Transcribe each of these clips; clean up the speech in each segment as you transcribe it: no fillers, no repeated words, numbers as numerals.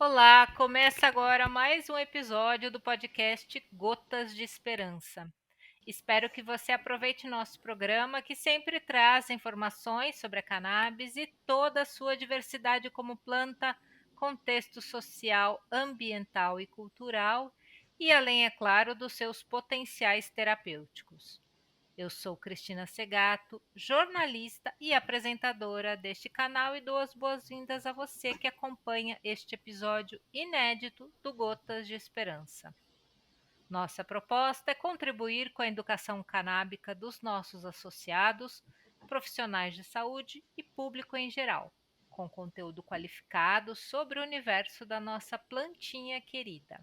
Olá, começa agora mais um episódio do podcast Gotas de Esperança. Espero que você aproveite nosso programa, que sempre traz informações sobre a cannabis e toda a sua diversidade como planta, contexto social, ambiental e cultural, e além, é claro, dos seus potenciais terapêuticos. Eu sou Cristina Segato, jornalista e apresentadora deste canal e dou as boas-vindas a você que acompanha este episódio inédito do Gotas de Esperança. Nossa proposta é contribuir com a educação canábica dos nossos associados, profissionais de saúde e público em geral, com conteúdo qualificado sobre o universo da nossa plantinha querida.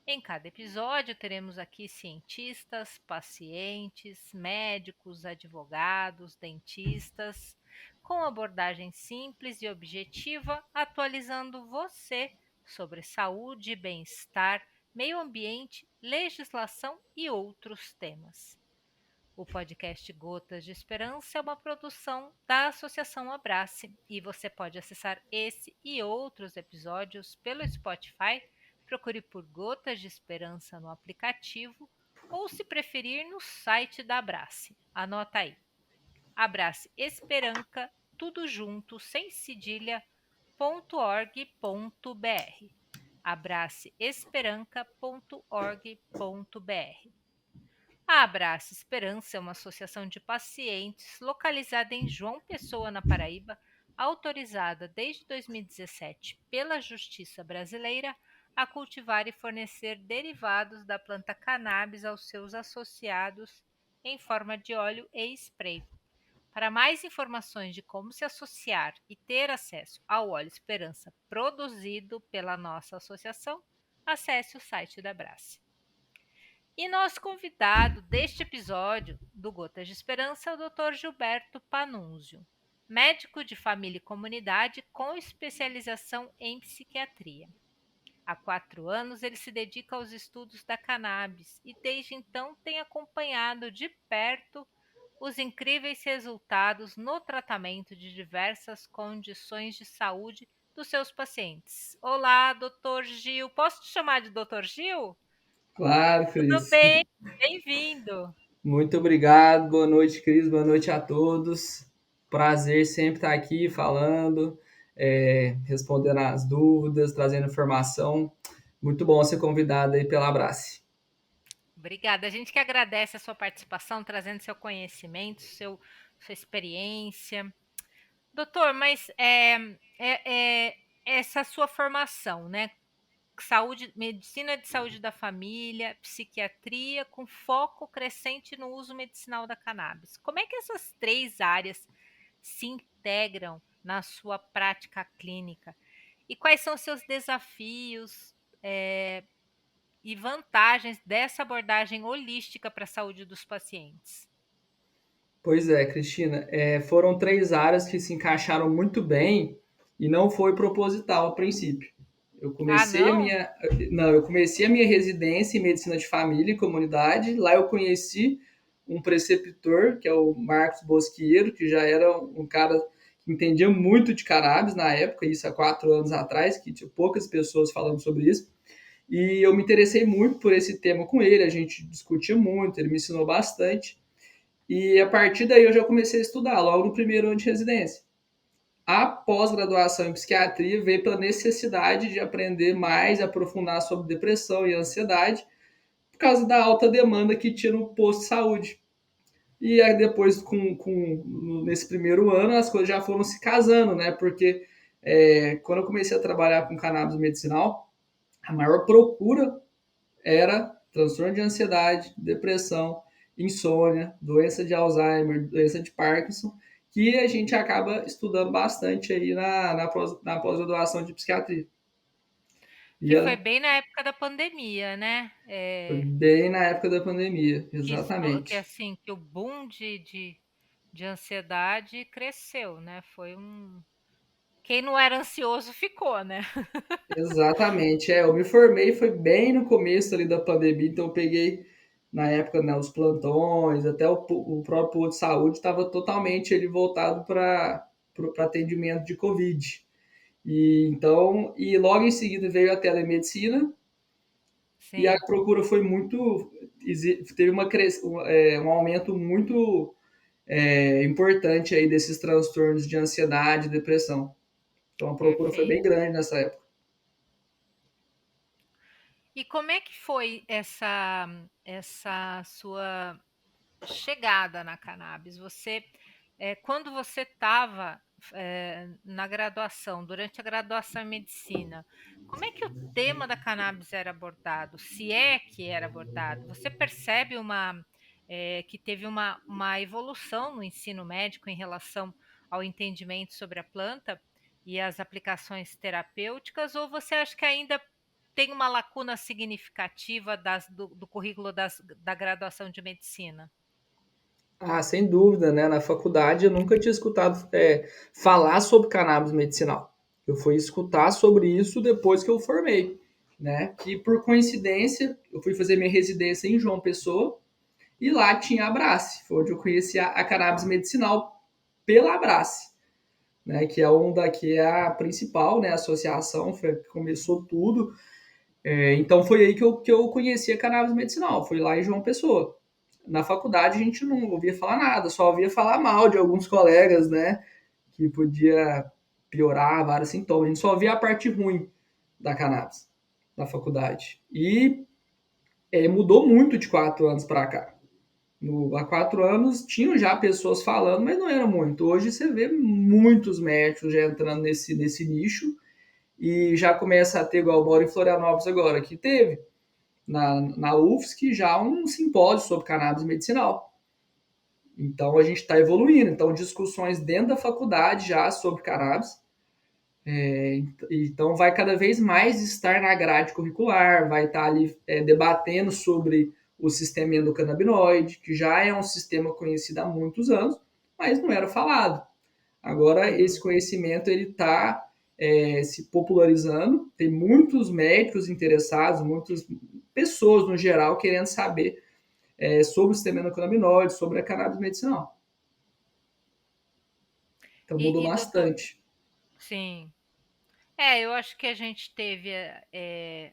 Em cada episódio, teremos aqui cientistas, pacientes, médicos, advogados, dentistas, com abordagem simples e objetiva, atualizando você sobre saúde, bem-estar, meio ambiente, legislação e outros temas. O podcast Gotas de Esperança é uma produção da Associação Abrace e você pode acessar esse e outros episódios pelo Spotify. Procure por Gotas de Esperança no aplicativo ou, se preferir, no site da Abrace. Anota aí: Abrace Esperanca, tudo junto, sem cedilha.org.br. abraceesperanca.org.br. A Abraça Esperança é uma associação de pacientes localizada em João Pessoa, na Paraíba, autorizada desde 2017 pela Justiça Brasileira a cultivar e fornecer derivados da planta cannabis aos seus associados em forma de óleo e spray. Para mais informações de como se associar e ter acesso ao óleo Esperança produzido pela nossa associação, acesse o site da Abrace. E nosso convidado deste episódio do Gotas de Esperança é o Dr. Gilberto Panunzio, médico de família e comunidade com especialização em psiquiatria. Há 4 anos ele se dedica aos estudos da cannabis e desde então tem acompanhado de perto os incríveis resultados no tratamento de diversas condições de saúde dos seus pacientes. Olá, Dr. Gil. Posso te chamar de Dr. Gil? Claro, Tudo Cris. bem? Bem-vindo. Muito obrigado. Boa noite, Cris. Boa noite a todos. Prazer sempre estar aqui falando, respondendo as dúvidas, trazendo informação. Muito bom ser convidado aí pela Abrace. Obrigada. A gente que agradece a sua participação, trazendo seu conhecimento, sua experiência. Doutor, mas essa sua formação, né? Saúde, medicina de saúde da família, psiquiatria, com foco crescente no uso medicinal da cannabis. Como é que essas 3 áreas se integram na sua prática clínica? E quais são os seus desafios e vantagens dessa abordagem holística para a saúde dos pacientes? Pois é, Cristina. Foram 3 áreas que se encaixaram muito bem e não foi proposital a princípio. Eu Ah, comecei a não? minha, não, eu comecei a minha residência em medicina de família e comunidade. Lá eu conheci um preceptor, que é o Marcos Bosquieiro, que já era um cara que entendia muito de cannabis na época, isso há 4 anos atrás, que tinha poucas pessoas falando sobre isso. E eu me interessei muito por esse tema com ele, a gente discutia muito, ele me ensinou bastante. E a partir daí eu já comecei a estudar, logo no primeiro ano de residência. A pós-graduação em psiquiatria veio pela necessidade de aprender mais, aprofundar sobre depressão e ansiedade, por causa da alta demanda que tinha no posto de saúde. E aí depois, nesse primeiro ano, as coisas já foram se casando, né? Porque quando eu comecei a trabalhar com cannabis medicinal, a maior procura era transtorno de ansiedade, depressão, insônia, doença de Alzheimer, doença de Parkinson, que a gente acaba estudando bastante aí na pós-graduação de psiquiatria. E Que foi ela bem na época da pandemia, né? foi bem na época da pandemia, Que exatamente. assim, que o boom de ansiedade cresceu, né? Foi um. Quem não era ansioso ficou, né? Exatamente. Eu me formei, foi bem no começo ali da pandemia, então eu peguei na época, né, os plantões, até o próprio posto de saúde estava totalmente ele voltado para atendimento de Covid. E logo em seguida veio a telemedicina e a Sim, procura foi muito, teve um aumento muito importante aí desses transtornos de ansiedade e depressão. Então a procura foi bem perfeito. grande nessa época. E como é que foi essa sua chegada na cannabis? Você, quando você estava na graduação, durante a graduação em medicina, como é que o tema da cannabis era abordado? Se é que era abordado? Você percebe que teve uma evolução no ensino médico em relação ao entendimento sobre a planta e as aplicações terapêuticas, ou você acha que ainda tem uma lacuna significativa do currículo da graduação de medicina? Ah, sem dúvida, né? Na faculdade eu nunca tinha escutado falar sobre cannabis medicinal. Eu fui escutar sobre isso depois que eu formei, né? Que por coincidência eu fui fazer minha residência em João Pessoa e lá tinha a Abrace, foi onde eu conheci a cannabis medicinal pela Abrace, né? Que é a principal, né? Associação, foi que começou tudo. Então foi aí que eu conheci a cannabis medicinal, foi lá em João Pessoa. Na faculdade a gente não ouvia falar nada, só ouvia falar mal de alguns colegas, né? Que podia piorar vários sintomas. A gente só ouvia a parte ruim da cannabis na faculdade. E mudou muito de 4 anos para cá. Há 4 anos tinham já pessoas falando, mas não era muito. Hoje você vê muitos médicos já entrando nesse nicho e já começa a ter, igual o Mauro em Florianópolis agora, que teve na UFSC já um simpósio sobre cannabis medicinal. Então a gente está evoluindo. Então, discussões dentro da faculdade já sobre cannabis. Então, vai cada vez mais estar na grade curricular, vai estar ali debatendo sobre o sistema endocannabinoide, que já é um sistema conhecido há muitos anos, mas não era falado. Agora, esse Uhum. conhecimento ele está se popularizando, tem muitos médicos interessados, muitas pessoas no geral querendo saber sobre o sistema endocannabinoide, sobre a cannabis medicinal. Então mudou Doutor, bastante. sim. Eu acho que a gente teve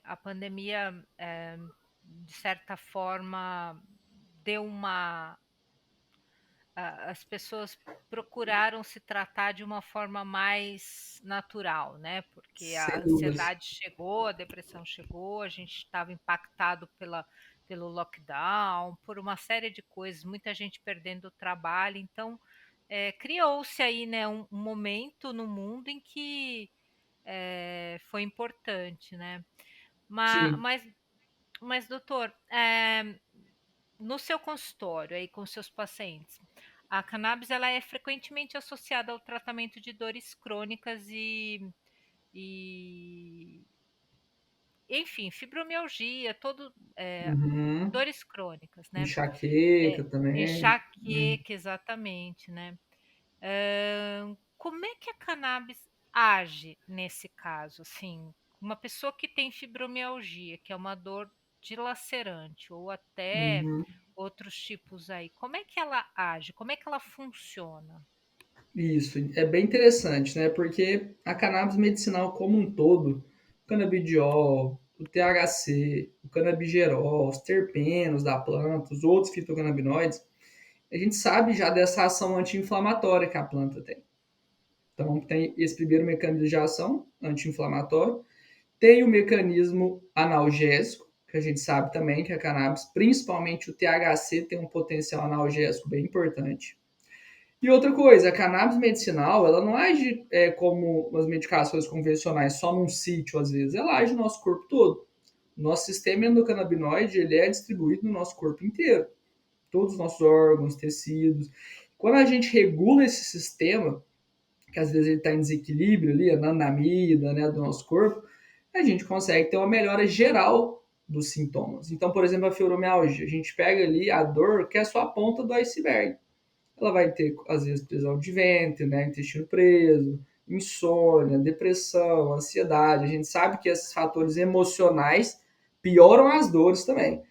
a pandemia, de certa forma, deu uma. As pessoas procuraram se tratar de uma forma mais natural, né? Porque a Sem dúvidas. ansiedade chegou, a depressão chegou, a gente estava impactado pelo lockdown, por uma série de coisas, muita gente perdendo o trabalho. Então, criou-se aí, né, um momento no mundo em que foi importante, né? Ma- Sim. Mas, mas, doutor, no seu consultório aí com seus pacientes, a cannabis ela é frequentemente associada ao tratamento de dores crônicas e enfim, fibromialgia, Uhum. dores crônicas, né? Enxaqueca É, também. enxaqueca, exatamente, né? Como é que a cannabis age nesse caso? Assim, uma pessoa que tem fibromialgia, que é uma dor dilacerante, ou até Uhum. outros tipos aí, como é que ela age? Como é que ela funciona? Isso, é bem interessante, né? Porque a cannabis medicinal como um todo, o canabidiol, o THC, o canabigerol, os terpenos da planta, os outros fitocannabinoides, a gente sabe já dessa ação anti-inflamatória que a planta tem. Então, tem esse primeiro mecanismo de ação anti-inflamatório, tem o mecanismo analgésico, que a gente sabe também que a cannabis, principalmente o THC, tem um potencial analgésico bem importante. E outra coisa, a cannabis medicinal, ela não age como as medicações convencionais, só num sítio, às vezes. Ela age no nosso corpo todo. Nosso sistema endocannabinoide, ele é distribuído no nosso corpo inteiro. Todos os nossos órgãos, tecidos. Quando a gente regula esse sistema, que às vezes ele está em desequilíbrio ali, a anandamida, né, do nosso corpo, a gente consegue ter uma melhora geral dos sintomas. Então, por exemplo, a fibromialgia, a gente pega ali a dor que é só a ponta do iceberg. Ela vai ter, às vezes, prisão de ventre, né, intestino preso, insônia, depressão, ansiedade. A gente sabe que esses fatores emocionais pioram as dores também.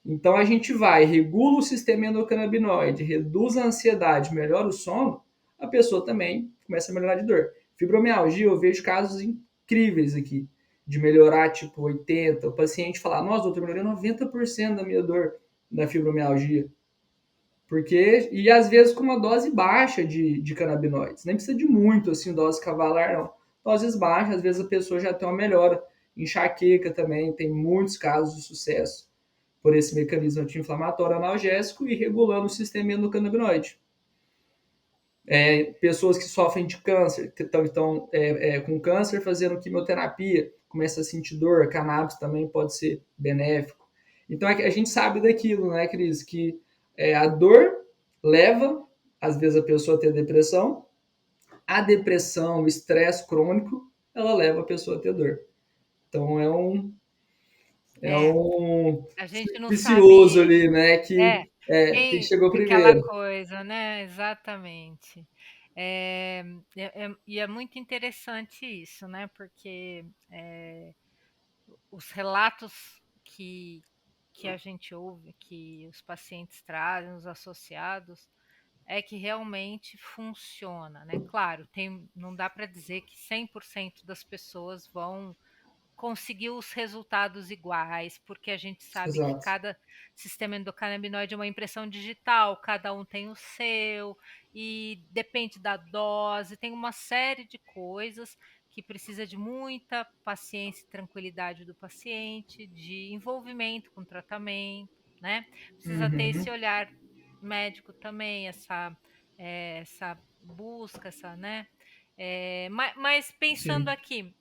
Então a gente vai, regula o sistema endocannabinoide, reduz a ansiedade, melhora o sono, a pessoa também começa a melhorar de dor. Fibromialgia, eu vejo casos incríveis aqui, de melhorar tipo 80%. O paciente falar, nossa, doutor, melhorei 90% da minha dor da fibromialgia. Porque, e às vezes com uma dose baixa de canabinoides. Nem precisa de muito, assim, dose cavalar, não. Doses baixas, às vezes a pessoa já tem uma melhora. Enxaqueca também, tem muitos casos de sucesso por esse mecanismo anti-inflamatório analgésico e regulando o sistema endocannabinoide. Pessoas que sofrem de câncer, que estão com câncer fazendo quimioterapia, começa a sentir dor, cannabis também pode ser benéfico. Então a gente sabe daquilo, né, Cris, que a dor leva, às vezes, a pessoa a ter depressão, a depressão, o estresse crônico, ela leva a pessoa a ter dor. Então é É, um a gente não vicioso sabe. ali, né, É, que tem chegou aquela primeiro. coisa, né, exatamente. E é muito interessante isso, né, porque, os relatos que a gente ouve, que os pacientes trazem, os associados, é que realmente funciona, né. Claro, não dá para dizer que 100% das pessoas vão conseguir os resultados iguais, porque a gente sabe que Exato. cada sistema endocannabinoide é uma impressão digital, cada um tem o seu, e depende da dose, tem uma série de coisas que precisa de muita paciência e tranquilidade do paciente, de envolvimento com o tratamento, né? Precisa ter esse Uhum. olhar médico também, essa busca, né? Mas pensando Sim. aqui,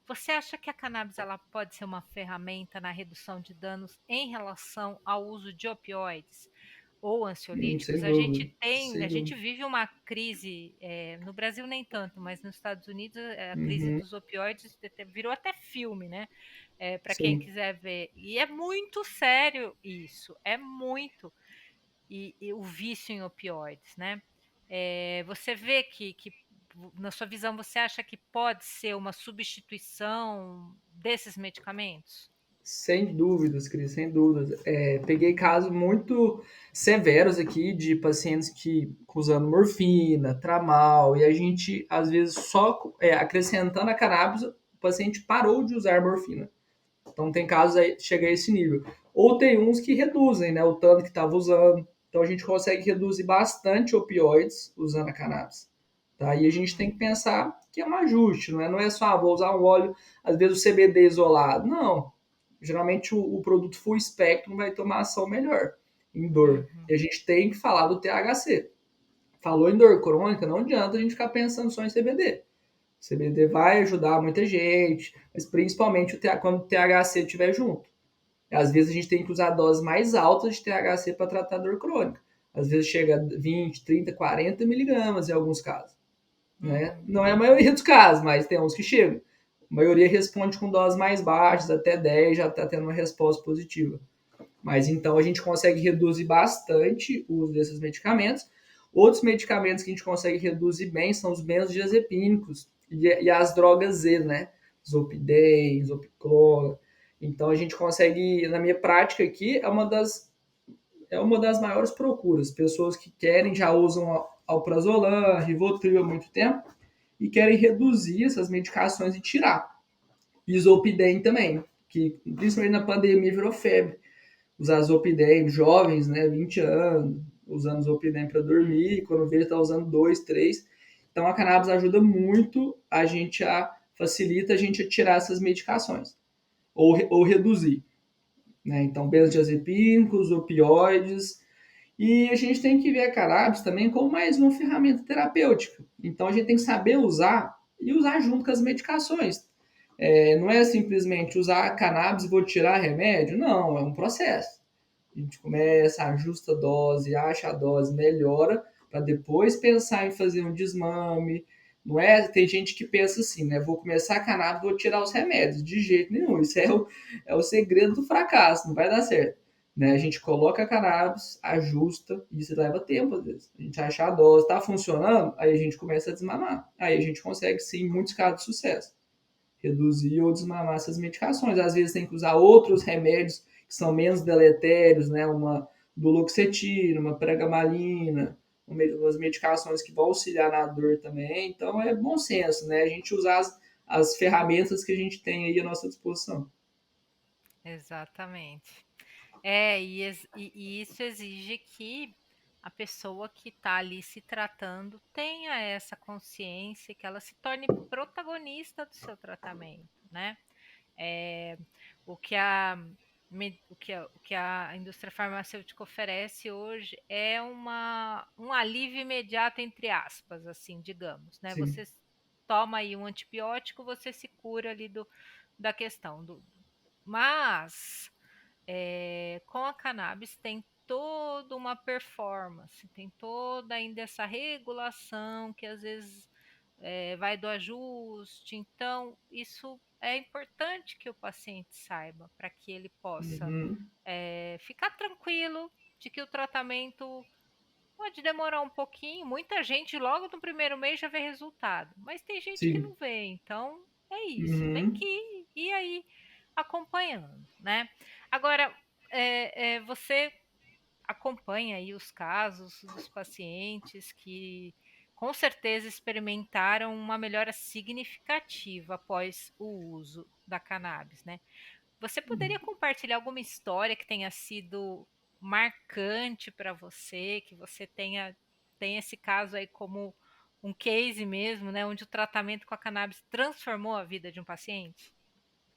você acha que a cannabis ela pode ser uma ferramenta na redução de danos em relação ao uso de opioides ou Sem ansiolíticos? dúvida. A Sem gente dúvida. vive uma crise, no Brasil nem tanto, mas nos Estados Unidos a crise Uhum. dos opioides virou até filme, né? Para quem Sim. quiser ver. E é muito sério isso, é muito. E o vício em opioides, né? Você vê na sua visão, você acha que pode ser uma substituição desses medicamentos? Sem dúvidas, Cris, sem dúvidas. Peguei casos muito severos aqui de pacientes que usando morfina, tramal, e a gente, às vezes, só acrescentando a cannabis, o paciente parou de usar morfina. Então, tem casos aí, chega a esse nível. Ou tem uns que reduzem, né, o tanto que estava usando. Então, a gente consegue reduzir bastante opioides usando a cannabis. Tá? E a gente tem que pensar que é um ajuste, não é só, vou usar um óleo, às vezes o CBD isolado. Não. Geralmente o produto full spectrum vai ter uma ação melhor em dor. Uhum, E a gente tem que falar do THC. Falou em dor crônica, não adianta a gente ficar pensando só em CBD. CBD vai ajudar muita gente, mas principalmente quando o THC estiver junto. Às vezes a gente tem que usar doses mais altas de THC para tratar dor crônica. Às vezes chega a 20, 30, 40 miligramas em alguns casos. Né? uhum, Não é a maioria dos casos, mas tem uns que chegam. A maioria responde com doses mais baixas, até 10 já está tendo uma resposta positiva. Mas então a gente consegue reduzir bastante o uso desses medicamentos. Outros medicamentos que a gente consegue reduzir bem são os benzodiazepínicos e as drogas Z, né? Zolpidem, Zopiclona. Então a gente consegue, na minha prática aqui, é uma das maiores procuras. Pessoas que querem, já usam alprazolam, Rivotril há muito tempo e querem reduzir essas medicações e tirar. E Zolpidem também, que principalmente na pandemia virou febre. Usar Zolpidem, jovens, né, 20 anos, usando Zolpidem para dormir, quando vê ele está usando 2, 3. Então a cannabis ajuda muito facilita a gente a tirar essas medicações, ou reduzir. Né? Então, benzodiazepínicos, opioides, e a gente tem que ver a cannabis também como mais uma ferramenta terapêutica. Então a gente tem que saber usar e usar junto com as medicações. Não é simplesmente usar a cannabis e vou tirar remédio, não, é um processo. A gente começa, ajusta a dose, acha a dose, melhora, para depois pensar em fazer um desmame. Não é? Tem gente que pensa assim, né? Vou começar a cannabis, vou tirar os remédios. De jeito nenhum. Isso é o segredo do fracasso, não vai dar certo. Né? A gente coloca a cannabis, ajusta, e isso leva tempo às vezes. A gente acha a dose, tá funcionando, aí a gente começa a desmamar. Aí a gente consegue, sim, em muitos casos, sucesso. Reduzir ou desmamar essas medicações. Às vezes tem que usar outros remédios que são menos deletérios, né? Uma duloxetina, uma pregabalina, umas medicações que vão auxiliar na dor também. Então é bom senso, né? A gente usar as ferramentas que a gente tem aí à nossa disposição. Exatamente. E isso exige que a pessoa que está ali se tratando tenha essa consciência, que ela se torne protagonista do seu tratamento, né? É, o que a o que a indústria farmacêutica oferece hoje é um alívio imediato, entre aspas, assim, digamos, né? Sim. Você toma aí um antibiótico, você se cura ali da questão mas com a cannabis tem toda uma performance, tem toda ainda essa regulação que às vezes vai do ajuste. Então, isso é importante que o paciente saiba para que ele possa Uhum. ficar tranquilo de que o tratamento pode demorar um pouquinho. Muita gente logo no primeiro mês já vê resultado, mas tem gente que Sim. não vê. Então, é isso. Tem Uhum. que ir aí acompanhando, né? Agora, você acompanha aí os casos dos pacientes que com certeza experimentaram uma melhora significativa após o uso da cannabis, né? Você poderia compartilhar alguma história que tenha sido marcante para você, que você tenha esse caso aí como um case mesmo, né, onde o tratamento com a cannabis transformou a vida de um paciente?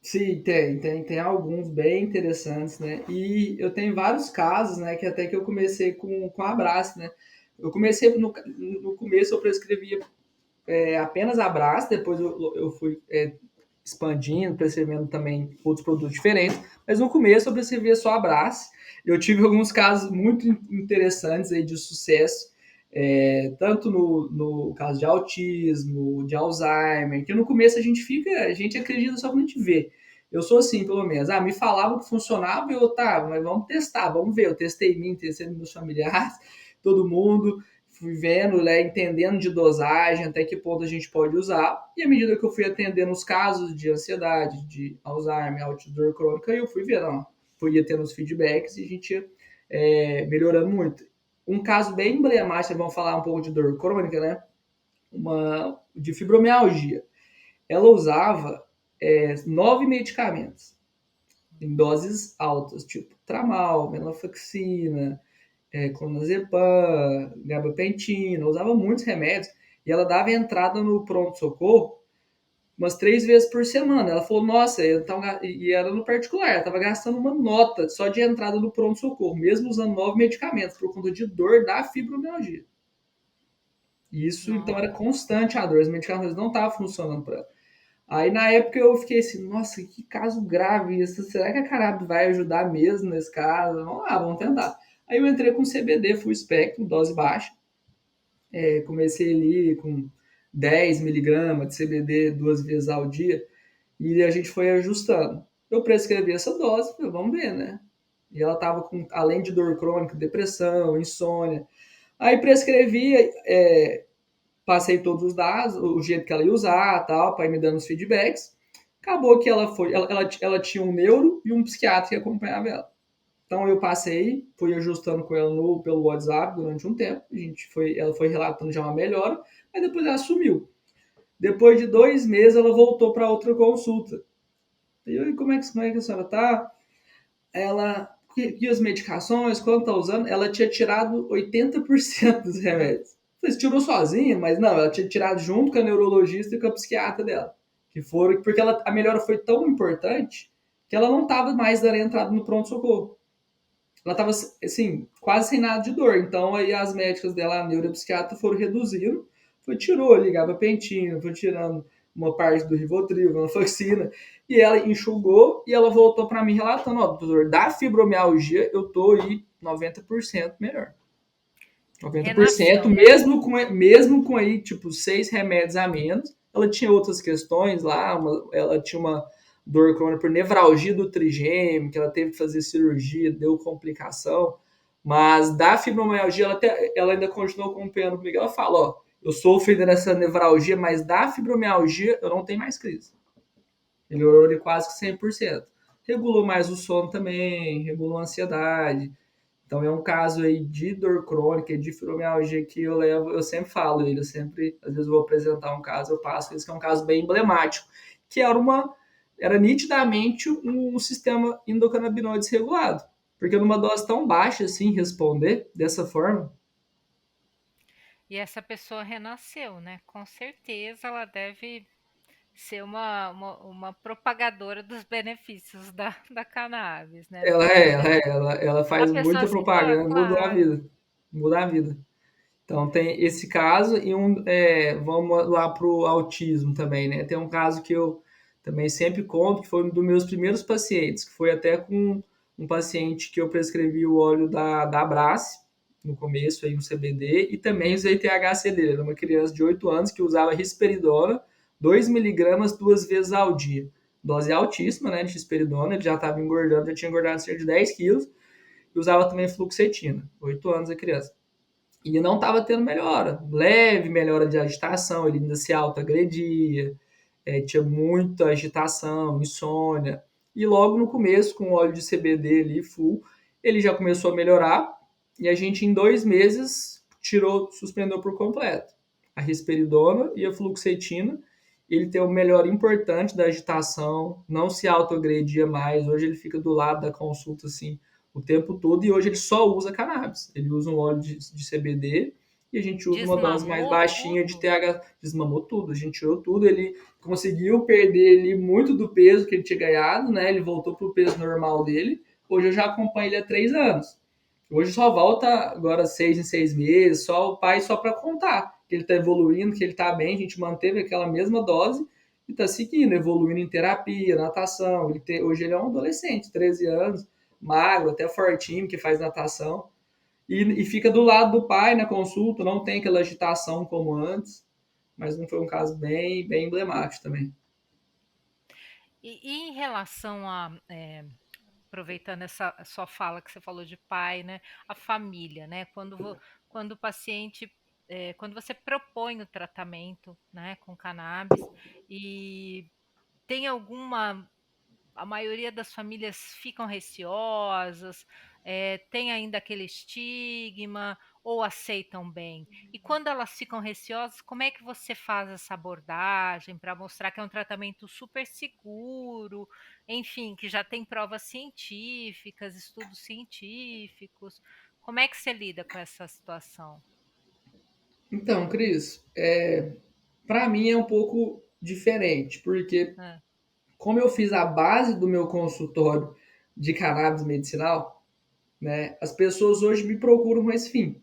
Sim, tem alguns bem interessantes, né? E eu tenho vários casos, né? Que até que eu comecei com Abraço, né? Eu comecei no começo eu prescrevia apenas Abraço, depois eu fui expandindo, prescrevendo também outros produtos diferentes, mas no começo eu prescrevia só Abraço. Eu tive alguns casos muito interessantes aí de sucesso, tanto no caso de autismo, de Alzheimer, que no começo a gente acredita só quando a gente vê. Eu sou assim, pelo menos. Me falavam que funcionava e eu, tá, mas vamos testar, vamos ver. Eu testei em mim, testei nos meus familiares, todo mundo, fui vendo, né, entendendo de dosagem, até que ponto a gente pode usar. E à medida que eu fui atendendo os casos de ansiedade, de Alzheimer, dor crônica, eu fui vendo, ó, fui tendo os feedbacks e a gente ia melhorando muito. Um caso bem emblemático, vamos falar um pouco de dor crônica, né? De fibromialgia. Ela usava 9 medicamentos em doses altas, tipo tramal, venlafaxina, clonazepam, gabapentina, usava muitos remédios e ela dava entrada no pronto-socorro umas 3 vezes por semana. Ela falou, nossa, e era no particular, ela estava gastando uma nota só de entrada no pronto-socorro, mesmo usando 9 medicamentos, por conta de dor da fibromialgia. E isso, então, era Nossa. constante a dor, os medicamentos não estavam funcionando para ela. Aí, na época, eu fiquei assim, nossa, que caso grave isso, será que a cannabis vai ajudar mesmo nesse caso? Vamos lá, vamos tentar. Aí eu entrei com CBD full spectrum, dose baixa, comecei ali com 10 miligramas de CBD 2 vezes ao dia, e a gente foi ajustando. Eu prescrevi essa dose, falei, vamos ver, né? E ela estava com, além de dor crônica, depressão, insônia. Aí prescrevi, passei todos os dados, o jeito que ela ia usar, tal, para ir me dando os feedbacks. Acabou que ela tinha um neuro e um psiquiatra que acompanhava ela. Então eu passei, fui ajustando com ela pelo WhatsApp durante um tempo. Ela foi relatando já uma melhora, mas depois ela sumiu. Depois de 2 meses ela voltou para outra consulta. E eu, como é que a senhora tá? Ela, que as medicações, quando tá usando, ela tinha tirado 80% dos remédios. Você tirou sozinha, mas não, ela tinha tirado junto com a neurologista e com a psiquiatra dela. Que foram, porque a melhora foi tão importante que ela não estava mais dando entrada no pronto-socorro. Ela estava, assim, quase sem nada de dor. Então, aí as médicas dela, a neuropsiquiatra, foram reduzindo. Tirou, ligava pentina, foi tirando uma parte do Rivotril, venlafaxina, e ela enxugou e ela voltou para mim relatando, ó, doutor, da fibromialgia eu tô aí 90% melhor. 90%, Renasceu. mesmo com aí, tipo, 6 remédios a menos. Ela tinha outras questões lá, ela tinha uma dor crônica por nevralgia do trigêmeo, que ela teve que fazer cirurgia, deu complicação. Mas da fibromialgia, ela ainda continuou acompanhando comigo. Ela fala, ó, eu sofro ainda nessa nevralgia, mas da fibromialgia eu não tenho mais crise. Melhorou de quase que 100%. Regulou mais o sono também, regulou a ansiedade. Então é um caso aí de dor crônica, de fibromialgia que eu sempre falo ele, às vezes vou apresentar um caso, eu passo isso que é um caso bem emblemático, que era nitidamente um sistema endocannabinoide desregulado. Porque numa dose tão baixa assim, responder dessa forma, E essa pessoa renasceu, né? Com certeza ela deve ser uma propagadora dos benefícios da cannabis, né? Porque ela a faz pessoa muita se torna, propaganda, mudou a claro. vida, muda a vida. Então tem esse caso e vamos lá para o autismo também, né? Tem um caso que eu também sempre conto, que foi um dos meus primeiros pacientes, que foi até com um paciente que eu prescrevi o óleo da Abrace, no começo, aí um CBD, e também usei THC dele. Era uma criança de 8 anos que usava risperidona, 2 miligramas 2 vezes ao dia. Dose altíssima, né, de risperidona, ele já estava engordando, já tinha engordado cerca de 10 quilos, e usava também fluoxetina, 8 anos a criança. E não estava tendo melhora, leve melhora de agitação, ele ainda se autoagredia, tinha muita agitação, insônia. E logo no começo, com o óleo de CBD ali, full, ele já começou a melhorar e a gente em 2 meses suspendeu por completo a risperidona e a fluoxetina. Ele tem o melhor importante da agitação, não se autoagredia mais. Hoje ele fica do lado da consulta assim o tempo todo e hoje ele só usa cannabis. Ele usa um óleo de CBD e a gente usa uma dose mais Desmamou baixinha de tudo? TH, desmamou tudo, a gente tirou tudo, ele conseguiu perder ali muito do peso que ele tinha ganhado, né? Ele voltou pro peso normal dele. Hoje eu já acompanho ele há 3 anos. Hoje só volta agora 6 em 6 meses, só o pai só para contar que ele está evoluindo, que ele está bem. A gente manteve aquela mesma dose e está seguindo, evoluindo em terapia, natação. Hoje ele é um adolescente, 13 anos, magro, até fortinho, que faz natação. E fica do lado do pai na consulta, não tem aquela agitação como antes, mas não foi um caso bem, bem emblemático também. E em relação aproveitando essa sua fala que você falou de pai, né? A família, né? Quando o paciente, quando você propõe o tratamento, né, com cannabis e tem alguma a maioria das famílias ficam receosas, tem ainda aquele estigma ou aceitam bem? E quando elas ficam receosas, como é que você faz essa abordagem para mostrar que é um tratamento super seguro, enfim, que já tem provas científicas, estudos científicos? Como é que você lida com essa situação? Então, Cris, para mim é um pouco diferente, porque Hã, como eu fiz a base do meu consultório de cannabis medicinal, né, as pessoas hoje me procuram com esse fim.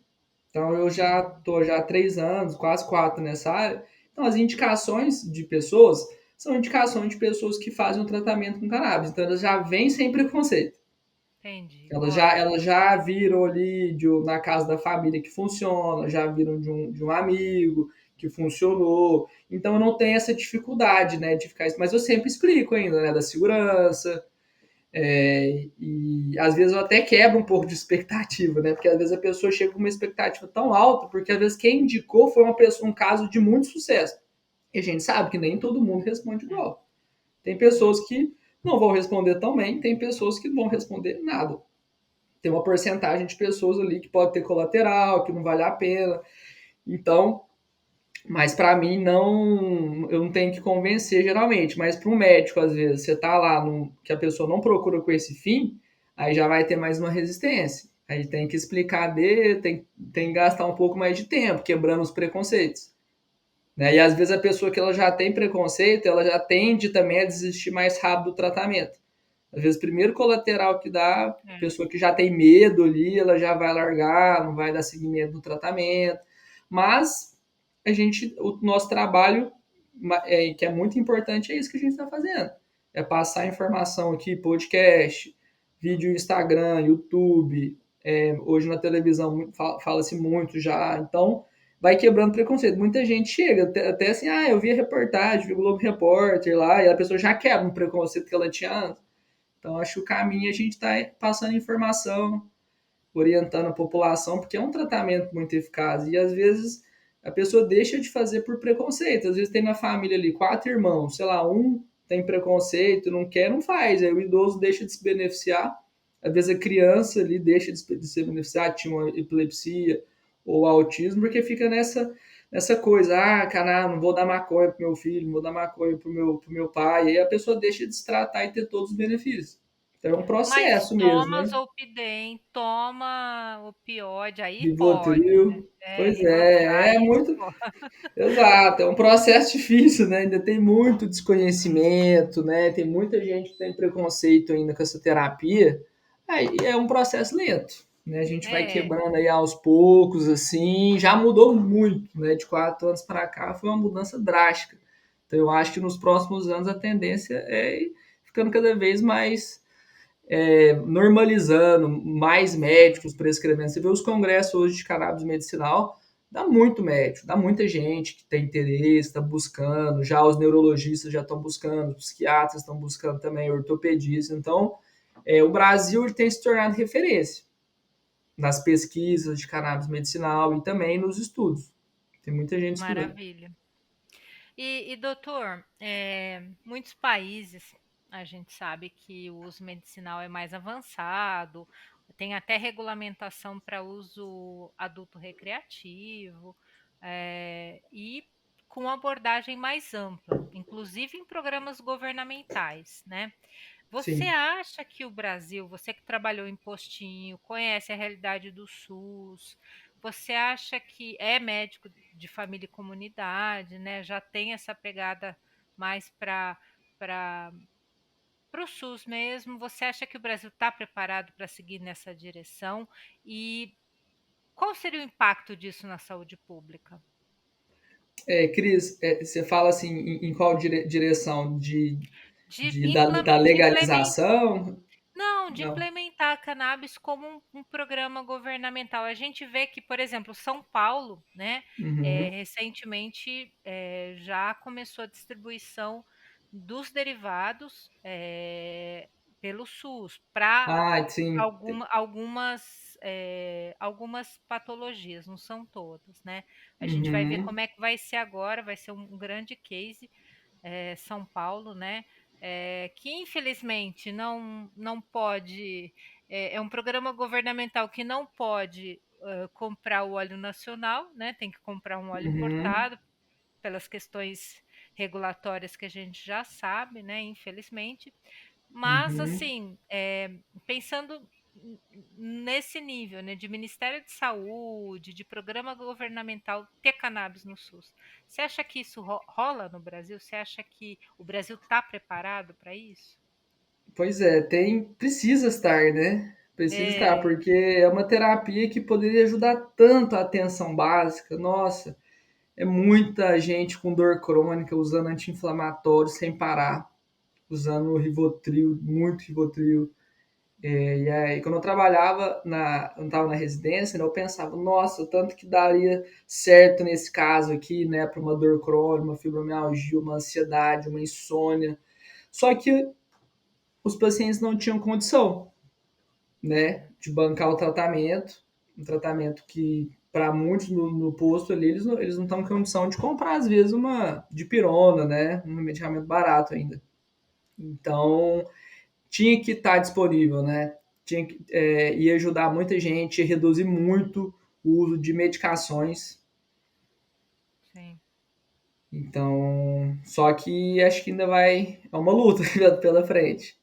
Então eu já uhum, estou já há 3 anos, quase 4 nessa área. Então as indicações de pessoas são indicações de pessoas que fazem um tratamento com cannabis. Então elas já vêm sem preconceito. entendi, Elas ótimo. já viram ali na casa da família que funciona, já viram de um amigo que funcionou. Então eu não tenho essa dificuldade, né, de ficar. Mas eu sempre explico ainda, né, da segurança. E às vezes eu até quebro um pouco de expectativa, né? Porque às vezes a pessoa chega com uma expectativa tão alta, porque às vezes quem indicou foi um caso de muito sucesso. E a gente sabe que nem todo mundo responde É, igual. Tem é, pessoas que não vão responder tão bem, tem pessoas que não vão responder nada. Tem uma porcentagem de pessoas ali que pode ter colateral, que não vale a pena. Então, mas para mim não, eu não tenho que convencer geralmente, mas para um médico às vezes você tá lá que a pessoa não procura com esse fim, aí já vai ter mais uma resistência. Aí tem que explicar dele, tem que gastar um pouco mais de tempo quebrando os preconceitos, né? E às vezes a pessoa que ela já tem preconceito, ela já tende também a desistir mais rápido do tratamento. Às vezes, o primeiro colateral que dá, a é. pessoa que já tem medo ali, ela já vai largar, não vai dar seguimento no tratamento. Mas o nosso trabalho, que é muito importante, é isso que a gente está fazendo. É passar informação aqui, podcast, vídeo Instagram, YouTube, hoje na televisão fala-se muito já. Então, vai quebrando preconceito. Muita gente chega até assim, eu vi a reportagem, vi o Globo Repórter lá, e a pessoa já quebra um preconceito que ela tinha antes. Então, acho que o caminho é a gente está passando informação, orientando a população, porque é um tratamento muito eficaz. E às vezes a pessoa deixa de fazer por preconceito. Às vezes tem na família ali 4 irmãos, sei lá, um tem preconceito, não quer, não faz. Aí o idoso deixa de se beneficiar. às vezes a criança ali deixa de ser beneficiada, tinha uma epilepsia ou autismo, porque fica nessa coisa, cara, não vou dar maconha pro meu filho, não vou dar maconha pro meu pai, e aí a pessoa deixa de se tratar e ter todos os benefícios. Então é um Mas processo mesmo, toma né? Zolpidem, toma opioide, aí pode, né? Rivotril, pois é, é Aí muito, pode. exato, é um processo difícil, né? Ainda tem muito desconhecimento, né? Tem muita gente que tem preconceito ainda com essa terapia. Aí é um processo lento, né? A gente vai É, quebrando aí aos poucos, assim. Já mudou muito, né? De 4 anos para cá foi uma mudança drástica. Então eu acho que nos próximos anos a tendência é ir ficando cada vez mais normalizando, mais sim, médicos prescrevendo. Você vê os congressos hoje de cannabis medicinal, dá muito médico, dá muita gente que tem interesse, está buscando, já os neurologistas já estão buscando, os psiquiatras estão buscando também, ortopedistas. Então, o Brasil ele tem se tornado referência nas pesquisas de cannabis medicinal e também nos estudos. Tem muita gente estudando. maravilha. Doutor, muitos países a gente sabe que o uso medicinal é mais avançado, tem até regulamentação para uso adulto recreativo, e com abordagem mais ampla, inclusive em programas governamentais, né? Você Sim. acha que o Brasil, você que trabalhou em postinho, conhece a realidade do SUS, você acha que é médico de família e comunidade, né? Já tem essa pegada mais para o SUS mesmo? Você acha que o Brasil está preparado para seguir nessa direção? E qual seria o impacto disso na saúde pública? Cris, você fala assim, em qual direção? Da De implementar. legalização? Não, de Não. implementar a cannabis como um programa governamental. A gente vê que, por exemplo, São Paulo, né, Uhum. recentemente já começou a distribuição dos derivados pelo SUS para Ah, sim. algumas patologias, não são todas, né? A gente vai ver Uhum, como é que vai ser agora, vai ser um grande case São Paulo, né? Que infelizmente não pode, é um programa governamental que não pode comprar o óleo nacional, né? Tem que comprar um óleo uhum, importado pelas questões regulatórias que a gente já sabe, né? Infelizmente, mas uhum. assim, pensando nesse nível, né, de Ministério de Saúde, de programa governamental ter cannabis no SUS, você acha que isso rola no Brasil? Você acha que o Brasil está preparado para isso? Pois é, precisa estar, né? Precisa estar, É, porque é uma terapia que poderia ajudar tanto a atenção básica. Nossa, é muita gente com dor crônica usando anti-inflamatório sem parar, usando Rivotril, muito Rivotril. E aí, quando eu trabalhava eu estava na residência, né, eu pensava, nossa, o tanto que daria certo nesse caso aqui, né, para uma dor crônica, uma fibromialgia, uma ansiedade, uma insônia. Só que os pacientes não tinham condição, né, de bancar o tratamento, um tratamento que para muitos no posto ali eles não estão com condição de comprar às vezes uma dipirona, né, um medicamento barato ainda. Então tinha que estar disponível, né? Ia ajudar muita gente, ia reduzir muito o uso de medicações. sim, Então, só que acho que ainda é uma luta pela frente.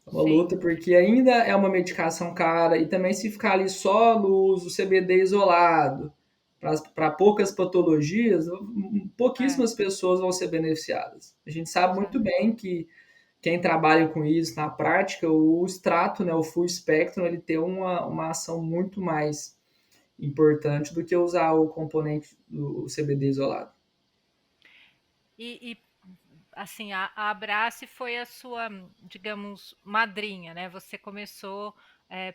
É uma sim, luta porque ainda é uma medicação cara e também se ficar ali só no uso CBD isolado, para poucas patologias, é, pouquíssimas pessoas vão ser beneficiadas. A gente sabe muito exato. bem que quem trabalha com isso na prática, o extrato, né, o full spectrum, ele tem uma ação muito mais importante do que usar o componente do CBD isolado. E assim, a Abrace foi a sua, digamos, madrinha, né? Você começou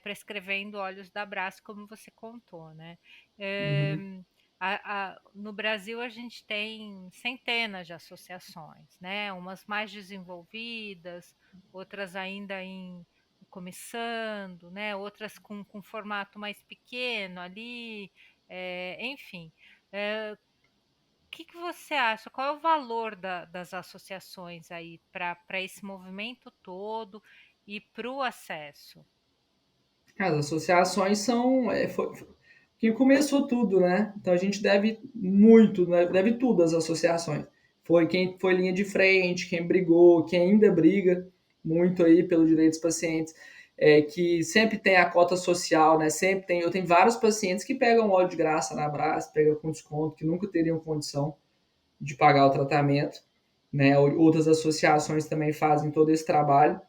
prescrevendo óleos da Abrace, como você contou, né? Eh, Uhum, no Brasil a gente tem centenas de associações, né? Umas mais desenvolvidas, outras ainda começando, né? Outras com formato mais pequeno ali, enfim. Que você acha? Qual é o valor das associações aí para esse movimento todo e para o acesso? As associações são. Quem começou tudo, né? Então a gente deve muito, né? Deve tudo às associações. Foi quem foi linha de frente, quem brigou, quem ainda briga muito aí pelos direitos dos pacientes, que sempre tem a cota social, né? Sempre tem. Eu tenho vários pacientes que pegam óleo de graça na Brás, pegam com desconto, que nunca teriam condição de pagar o tratamento, né? Outras associações também fazem todo esse trabalho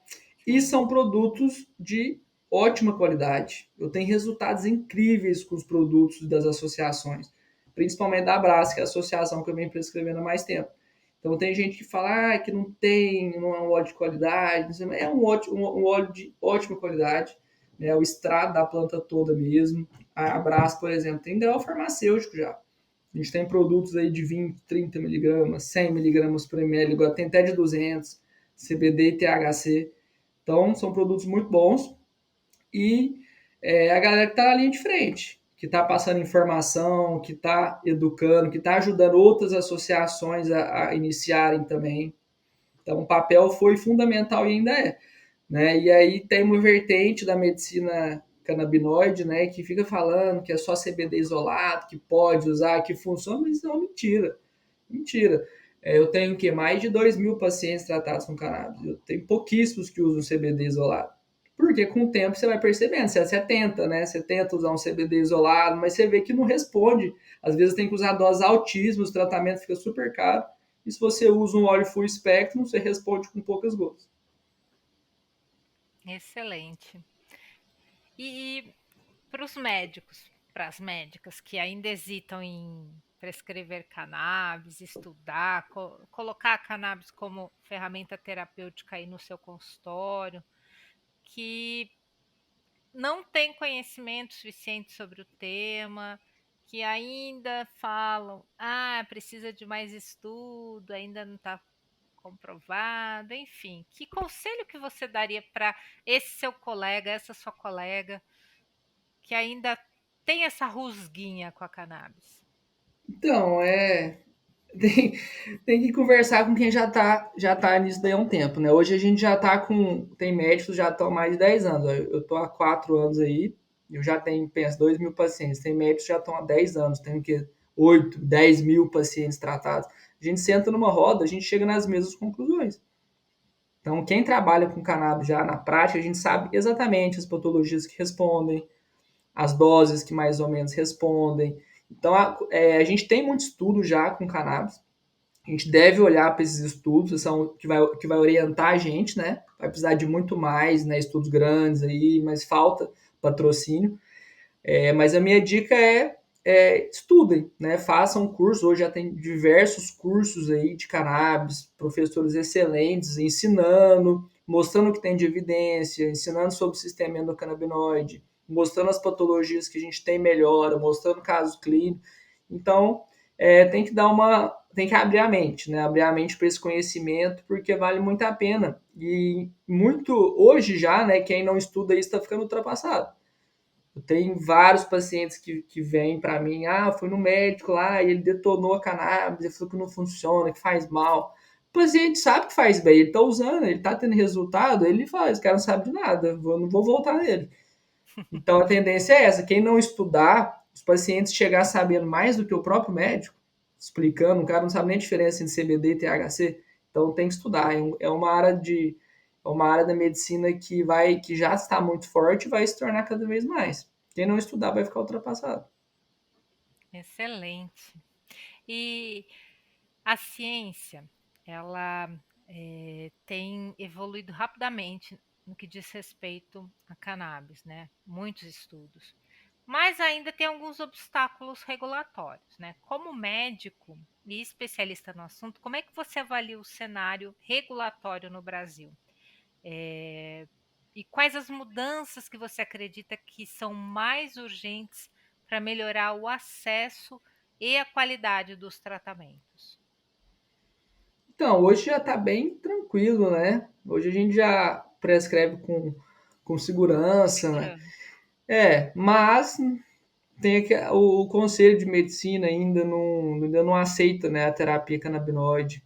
e Sim. são produtos de ótima qualidade. Eu tenho resultados incríveis com os produtos das associações, principalmente da Brás, que é a associação que eu venho prescrevendo há mais tempo. Então tem gente que fala que não tem, não é um óleo de qualidade, é um óleo de ótima qualidade, né? O extrato da planta toda mesmo. A Brás, por exemplo, tem grau farmacêutico já. A gente tem produtos aí de 20, 30 miligramas, 100 miligramas por ml, agora tem até de 200, CBD e THC. Então, são produtos muito bons e a galera que está na linha de frente, que está passando informação, que está educando, que está ajudando outras associações a iniciarem também. Então, o papel foi fundamental e ainda é. Né? E aí tem uma vertente da medicina canabinoide, né, que fica falando que é só CBD isolado, que pode usar, que funciona, mas isso é uma mentira. Mentira. Eu tenho que mais de 2.000 pacientes tratados com cannabis. Eu tenho pouquíssimos que usam CBD isolado. Porque com o tempo você vai percebendo, você tenta, né? Você tenta usar um CBD isolado, mas você vê que não responde. Às vezes tem que usar doses altíssimas, o tratamento fica super caro. E se você usa um óleo full spectrum, você responde com poucas gotas. Excelente. E para os médicos, para as médicas que ainda hesitam em prescrever cannabis, estudar, colocar a cannabis como ferramenta terapêutica aí no seu consultório, que não tem conhecimento suficiente sobre o tema, que ainda falam, precisa de mais estudo, ainda não está comprovado, enfim. Que conselho que você daria para esse seu colega, essa sua colega, que ainda tem essa rusguinha com a cannabis? Então, tem, tem que conversar com quem já tá nisso daí há um tempo, né? Hoje a gente já tá com. Tem médicos que já estão há mais de 10 anos. Eu tô há 4 anos aí, eu já tenho, penso, 2.000 pacientes. Tem médicos que já estão há 10 anos, tem que 8, 10 mil pacientes tratados. A gente senta numa roda, a gente chega nas mesmas conclusões. Então, quem trabalha com cannabis já na prática, a gente sabe exatamente as patologias que respondem, as doses que mais ou menos respondem. Então, a gente tem muito estudo já com cannabis. A gente deve olhar para esses estudos, são que vai orientar a gente, né? Vai precisar de muito mais, né? Estudos grandes aí, mas falta patrocínio. Mas a minha dica estudem, né? Façam um curso. Hoje já tem diversos cursos aí de cannabis, professores excelentes ensinando, mostrando o que tem de evidência, ensinando sobre o sistema endocannabinoide, mostrando as patologias que a gente tem melhora, mostrando casos clínicos. Então, tem que abrir a mente, né? Abrir a mente para esse conhecimento, porque vale muito a pena. E muito hoje já, né? Quem não estuda isso está ficando ultrapassado. Eu tenho vários pacientes que vêm para mim, fui no médico lá e ele detonou a cannabis, ele falou que não funciona, que faz mal. O paciente sabe que faz bem, ele está usando, ele está tendo resultado, ele fala, esse cara não sabe de nada, não vou voltar nele. Então a tendência é essa, quem não estudar, os pacientes chegar sabendo mais do que o próprio médico, explicando, o cara não sabe nem a diferença entre CBD e THC, então tem que estudar, é uma área da medicina que já está muito forte e vai se tornar cada vez mais. Quem não estudar vai ficar ultrapassado. Excelente. E a ciência, ela tem evoluído rapidamente no que diz respeito a cannabis, né? Muitos estudos. Mas ainda tem alguns obstáculos regulatórios, né? Como médico e especialista no assunto, como é que você avalia o cenário regulatório no Brasil? E quais as mudanças que você acredita que são mais urgentes para melhorar o acesso e a qualidade dos tratamentos? Então, hoje já está bem tranquilo, né? Hoje a gente já prescreve com segurança, né? Segurança. Mas o Conselho de Medicina ainda não aceita, né, a terapia canabinoide.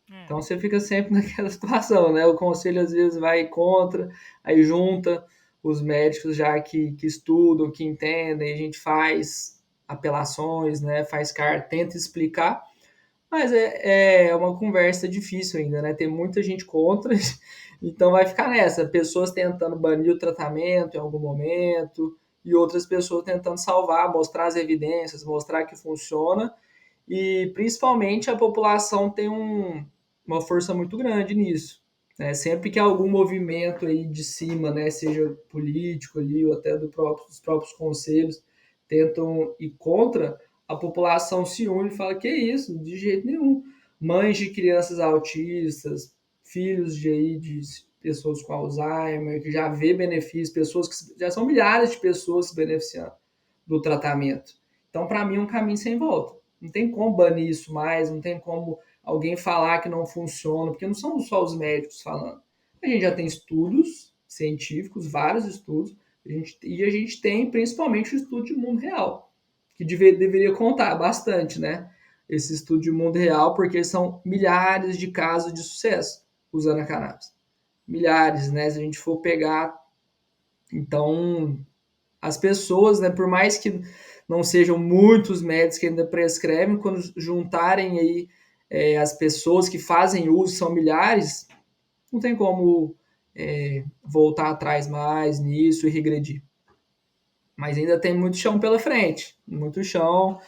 É. Então você fica sempre naquela situação, né? O conselho às vezes vai contra, aí junta os médicos já que estudam, que entendem, a gente faz apelações, né, faz carta, tenta explicar, mas é uma conversa difícil ainda, né? Tem muita gente contra, então vai ficar nessa. Pessoas tentando banir o tratamento em algum momento, e outras pessoas tentando salvar, mostrar as evidências, mostrar que funciona, e principalmente a população tem uma força muito grande nisso. Né? Sempre que algum movimento aí de cima, né, seja político ali, ou até dos próprios conselhos, tentam ir contra, a população se une e fala que é isso, de jeito nenhum. Mães de crianças autistas, filhos de pessoas com Alzheimer, que já vê benefícios, pessoas que já são milhares de pessoas se beneficiando do tratamento. Então, para mim, é um caminho sem volta. Não tem como banir isso mais, não tem como alguém falar que não funciona, porque não são só os médicos falando. A gente já tem estudos científicos, vários estudos, e a gente tem principalmente o estudo de mundo real, que deveria contar bastante, né? Esse estudo de mundo real, porque são milhares de casos de sucesso usando a cannabis. Milhares, né? Se a gente for pegar. Então, as pessoas, né, por mais que não sejam muitos médicos que ainda prescrevem, quando juntarem aí as pessoas que fazem uso, são milhares, não tem como voltar atrás mais nisso e regredir. Mas ainda tem muito chão pela frente, muito chão,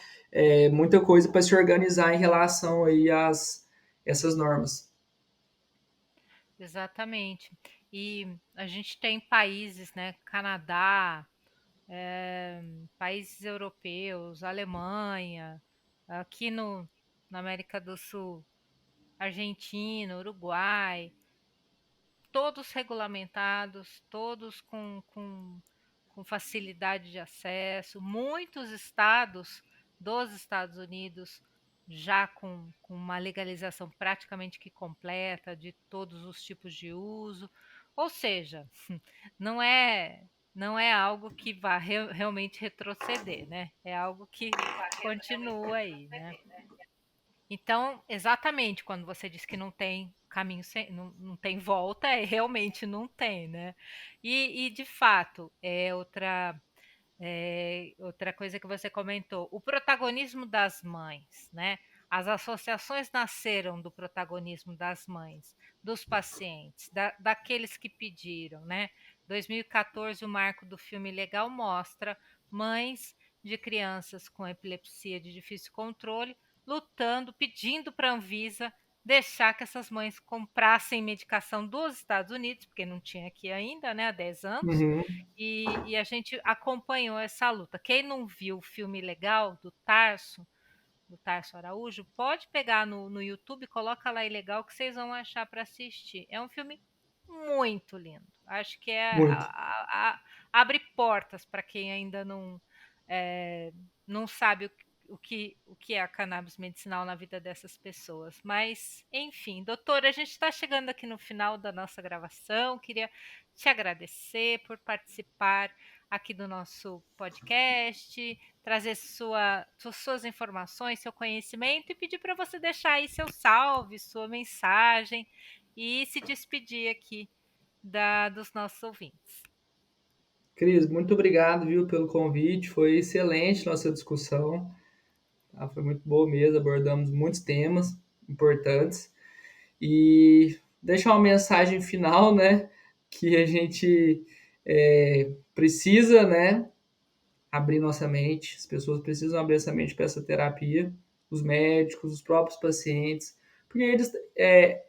muita coisa para se organizar em relação aí às essas normas. Exatamente. E a gente tem países, né, Canadá, países europeus, Alemanha, aqui na América do Sul, Argentina, Uruguai, todos regulamentados, todos com facilidade de acesso, muitos estados dos Estados Unidos já com uma legalização praticamente que completa de todos os tipos de uso, ou seja, não é não é algo que vá realmente retroceder, né? É algo que continua aí, né? Então, exatamente, quando você diz que não tem caminho sem, não tem volta, realmente não tem, né? E de fato, outra coisa que você comentou, o protagonismo das mães, né? As associações nasceram do protagonismo das mães, dos pacientes, daqueles que pediram, né? 2014, o marco do filme Legal mostra mães de crianças com epilepsia de difícil controle lutando, pedindo para a Anvisa deixar que essas mães comprassem medicação dos Estados Unidos, porque não tinha aqui ainda, né, há 10 anos, Uhum. e a gente acompanhou essa luta. Quem não viu o filme legal do Tarso Araújo, pode pegar no YouTube, coloca lá Ilegal que vocês vão achar para assistir. É um filme muito lindo. Acho que Muito. abre portas para quem ainda não sabe o que é a cannabis medicinal na vida dessas pessoas. Mas, enfim, doutora, a gente está chegando aqui no final da nossa gravação. Queria te agradecer por participar aqui do nosso podcast, trazer suas informações, seu conhecimento e pedir para você deixar aí seu salve, sua mensagem e se despedir aqui dos nossos ouvintes. Cris, muito obrigado, viu, pelo convite. Foi excelente nossa discussão. Tá? Foi muito boa mesmo. Abordamos muitos temas importantes. E deixar uma mensagem final, né? Que a gente precisa, né? Abrir nossa mente. As pessoas precisam abrir essa mente para essa terapia. Os médicos, os próprios pacientes. Porque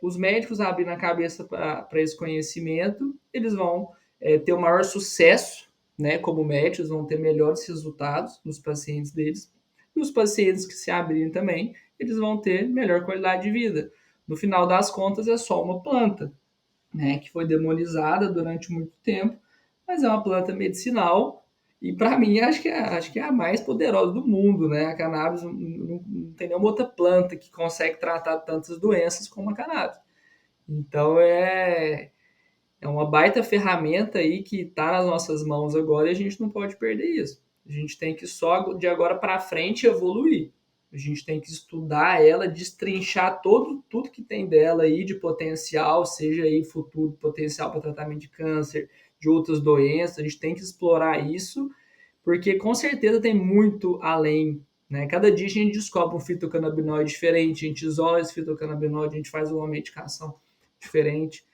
os médicos abrindo a cabeça para esse conhecimento, eles vão ter o maior sucesso, né? Como médicos, vão ter melhores resultados nos pacientes deles. E os pacientes que se abrirem também, eles vão ter melhor qualidade de vida. No final das contas, é só uma planta, né? Que foi demonizada durante muito tempo, mas é uma planta medicinal e para mim acho que é a mais poderosa do mundo, né? A cannabis não tem nenhuma outra planta que consegue tratar tantas doenças como a cannabis. Então é uma baita ferramenta aí que está nas nossas mãos agora e a gente não pode perder isso. A gente tem que só de agora para frente evoluir. A gente tem que estudar ela, destrinchar tudo que tem dela aí de potencial, seja aí futuro potencial para tratamento de câncer, de outras doenças. A gente tem que explorar isso, porque com certeza tem muito além, né? Cada dia a gente descobre um fitocannabinoide diferente, a gente isola esse fitocannabinoide, a gente faz uma medicação diferente.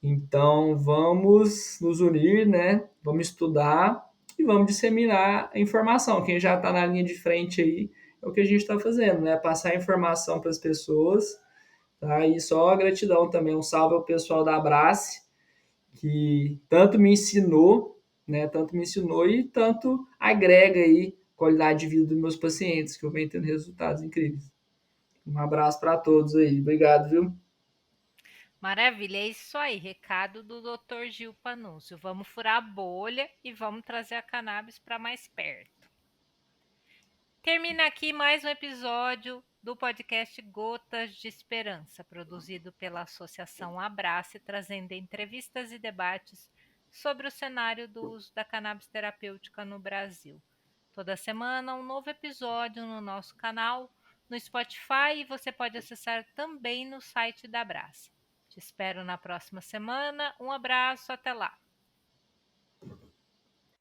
Então, vamos nos unir, né? Vamos estudar e vamos disseminar a informação. Quem já está na linha de frente aí é o que a gente está fazendo, né? Passar a informação para as pessoas, tá? E só gratidão também, um salve ao pessoal da Abrace, que tanto me ensinou, né? Tanto me ensinou e tanto agrega aí qualidade de vida dos meus pacientes, que eu venho tendo resultados incríveis. Um abraço para todos aí. Obrigado, viu? Maravilha, é isso aí. Recado do Dr. Gil Panúncio. Vamos furar a bolha e vamos trazer a cannabis para mais perto. Termina aqui mais um episódio do podcast Gotas de Esperança, produzido pela Associação Abrace, trazendo entrevistas e debates sobre o cenário do uso da cannabis terapêutica no Brasil. Toda semana um novo episódio no nosso canal, no Spotify, e você pode acessar também no site da Abrace. Te espero na próxima semana. Um abraço, até lá!